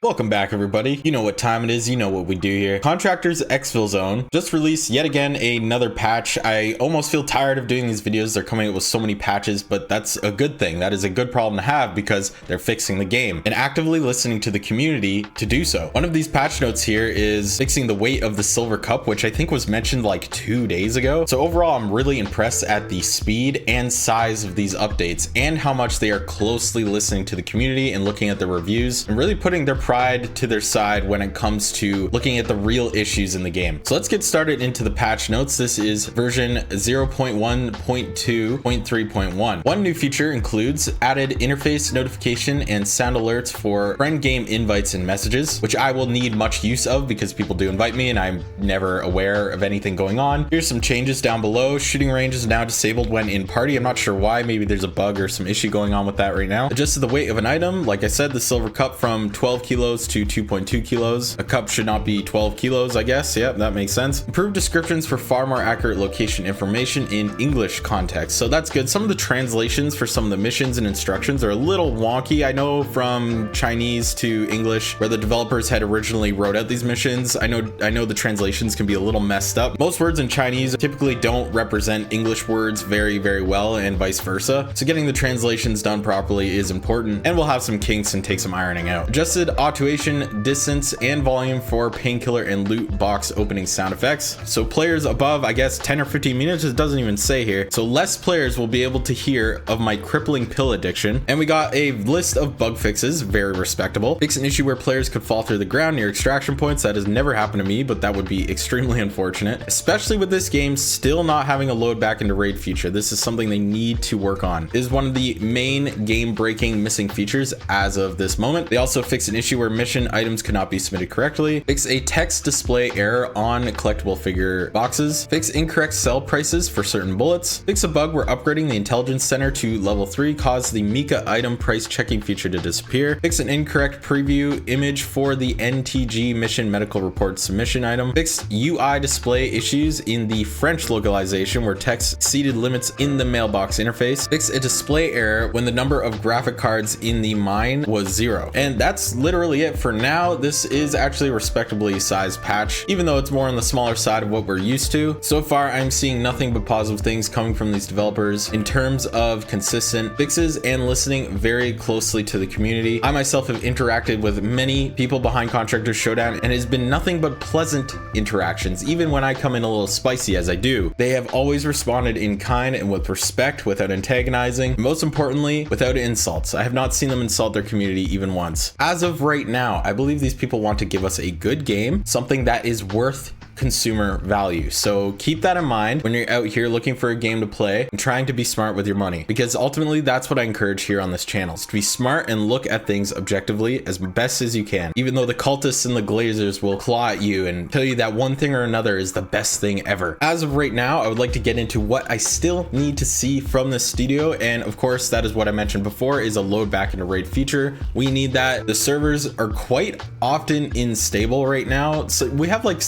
Welcome back, everybody. You know what time it is, you know what we do here. Contractors ExfilZone just released yet again another patch. I almost feel tired of doing these videos. They're coming out with so many patches, but that's a good thing. That is a good problem to have because they're fixing the game and actively listening to the community to do so. One of these patch notes here is fixing the weight of the silver cup, which I think was mentioned like 2 days ago. So overall, I'm really impressed at the speed and size of these updates and how much they are closely listening to the community and looking at the reviews and really putting their pride to their side when it comes to looking at the real issues in the game. So let's get started into the patch notes. This is version 0.1.2.3.1. One new feature includes added interface notification and sound alerts for friend game invites and messages, which I will need much use of because people do invite me and I'm never aware of anything going on. Here's some changes down below. Shooting range is now disabled when in party. I'm not sure why. Maybe there's a bug or some issue going on with that right now. Adjusted the weight of an item. Like I said, the silver cup from 12 kilos to 2.2 kilos. A cup should not be 12 kilos, I guess. Yep, that makes sense. Improved descriptions for far more accurate location information in English context. So that's good. Some of the translations for some of the missions and instructions are a little wonky. I know from Chinese to English where the developers had originally wrote out these missions. I know the translations can be a little messed up. Most words in Chinese typically don't represent English words very, very well and vice versa. So getting the translations done properly is important, and we'll have some kinks and take some ironing out. Adjusted attenuation, distance, and volume for painkiller and loot box opening sound effects. So players above, I guess, 10 or 15 minutes, it doesn't even say here. So less players will be able to hear of my crippling pill addiction. And we got a list of bug fixes, very respectable. Fix an issue where players could fall through the ground near extraction points. That has never happened to me, but that would be extremely unfortunate, especially with this game still not having a load back into raid feature. This is something they need to work on. It is one of the main game breaking missing features as of this moment. They also fix an issue where mission items could not be submitted correctly. Fix a text display error on collectible figure boxes. Fix incorrect sell prices for certain bullets. Fix a bug where upgrading the intelligence center to level 3 caused the Mika item price checking feature to disappear. Fix an incorrect preview image for the NTG mission medical report submission item. Fix UI display issues in the French localization where text exceeded limits in the mailbox interface. Fix a display error when the number of graphic cards in the mine was 0. And that's literally it for now. This is actually a respectably sized patch, even though it's more on the smaller side of what we're used to. So far, I'm seeing nothing but positive things coming from these developers in terms of consistent fixes and listening very closely to the community. I myself have interacted with many people behind Contractors Showdown, and it has been nothing but pleasant interactions. Even when I come in a little spicy as I do, they have always responded in kind and with respect, without antagonizing, most importantly, without insults. I have not seen them insult their community even once. As of right now, I believe these people want to give us a good game, something that is worth consumer value. So keep that in mind when you're out here looking for a game to play and trying to be smart with your money, because ultimately that's what I encourage here on this channel, is to be smart and look at things objectively as best as you can, even though the cultists and the glazers will claw at you and tell you that one thing or another is the best thing ever. As of right now, I would like to get into what I still need to see from this studio, and of course that is what I mentioned before, is a load back into raid feature. We need that. The servers are quite often unstable right now, so we have like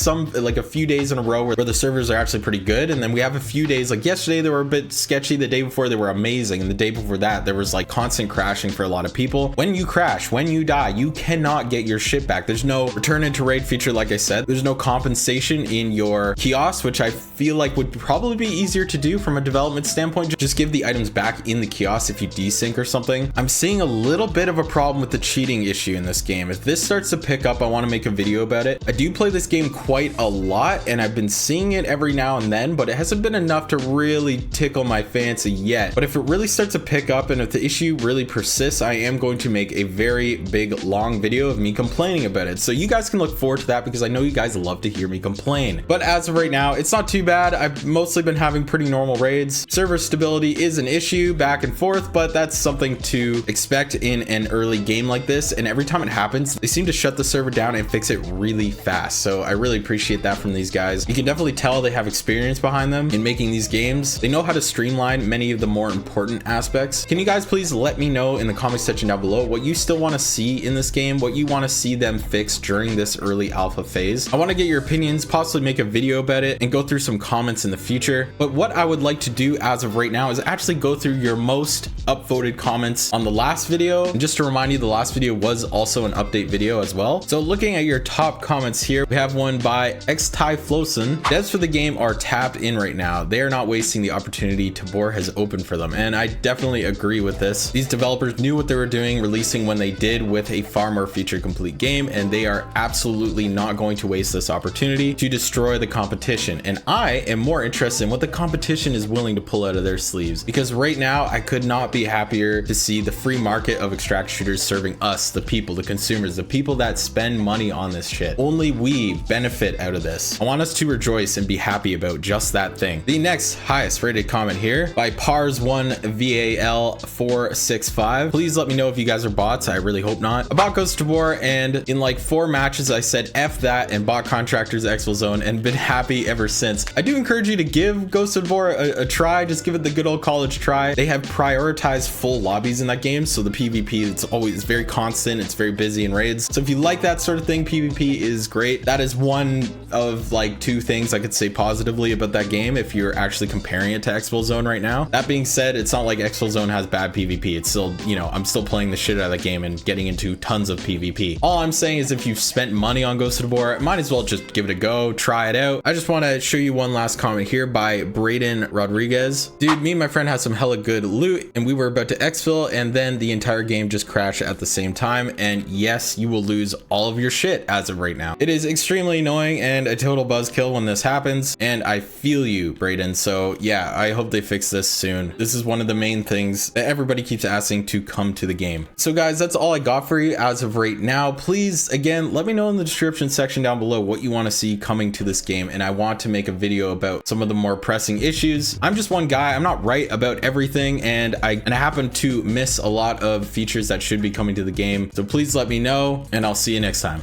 a few days in a row where the servers are actually pretty good, and then we have a few days, like yesterday they were a bit sketchy, the day before they were amazing, and the day before that there was like constant crashing for a lot of people. When you crash, when you die, you cannot get your shit back. There's no return into raid feature. Like I said, there's no compensation in your kiosk, which I feel like would probably be easier to do from a development standpoint. Just give the items back in the kiosk if you desync or something. I'm seeing a little bit of a problem with the cheating issue in this game. If this starts to pick up, I want to make a video about it. I do play this game quite a lot, and I've been seeing it every now and then, but it hasn't been enough to really tickle my fancy yet. But if it really starts to pick up and if the issue really persists, I am going to make a very big long video of me complaining about it. So you guys can look forward to that, because I know you guys love to hear me complain. But as of right now, it's not too bad. I've mostly been having pretty normal raids. Server stability is an issue back and forth, but that's something to expect in an early game like this. And every time it happens, they seem to shut the server down and fix it really fast. So I really appreciate that from these guys. You can definitely tell they have experience behind them in making these games. They know how to streamline many of the more important aspects. Can you guys please let me know in the comment section down below what you still want to see in this game, what you want to see them fix during this early alpha phase? I want to get your opinions, possibly make a video about it and go through some comments in the future. But what I would like to do as of right now is actually go through your most upvoted comments on the last video. And just to remind you, the last video was also also an update video as well. So looking at your top comments here, we have one by xtyflosen. Devs for the game are tapped in right now. They are not wasting the opportunity Tabor has opened for them. And I definitely agree with this. These developers knew what they were doing, releasing when they did with a far more feature complete game, and they are absolutely not going to waste this opportunity to destroy the competition. And I am more interested in what the competition is willing to pull out of their sleeves, because right now I could not be happier to see the free market of extract shooters serving us, the people, the consumers, the people that spend money on this shit. Only we benefit out of this. I want us to rejoice and be happy about just that thing. The next highest rated comment here by Pars1VAL465. Please let me know if you guys are bots. I really hope not. I bought Ghost of War, and in like 4 matches I said F that and bought Contractors ExfilZone and been happy ever since. I do encourage you to give Ghost of War a try. Just give it the good old college try. They have prioritized full lobbies in that game, so the PvP, it's always very constant, it's very busy in raids. So if you like that sort of thing, PvP is great. That is one of like 2 things I could say positively about that game if you're actually comparing it to ExfilZone right now. That being said, it's not like ExfilZone has bad PvP. It's still, you know, I'm still playing the shit out of that game and getting into tons of PvP. All I'm saying is if you've spent money on Ghost of War, might as well just give it a go, try it out. I just want to show you one last comment here by Braden Rodriguez. Dude, me and my friend had some hella good loot, and we were about to exfil, and then the entire game just crashed at the same time. And yes, you will lose all of your shit as of right now. It is extremely annoying and a total buzzkill when this happens, and I feel you, Braden. So yeah, I hope they fix this soon. This is one of the main things that everybody keeps asking to come to the game. So guys, that's all I got for you as of right now. Please, again, let me know in the description section down below what you want to see coming to this game, and I want to make a video about some of the more pressing issues. I'm just one guy. I'm not right about everything, and I happen to miss a lot of features that should be coming to the game. So please let me know, and I'll see you next time.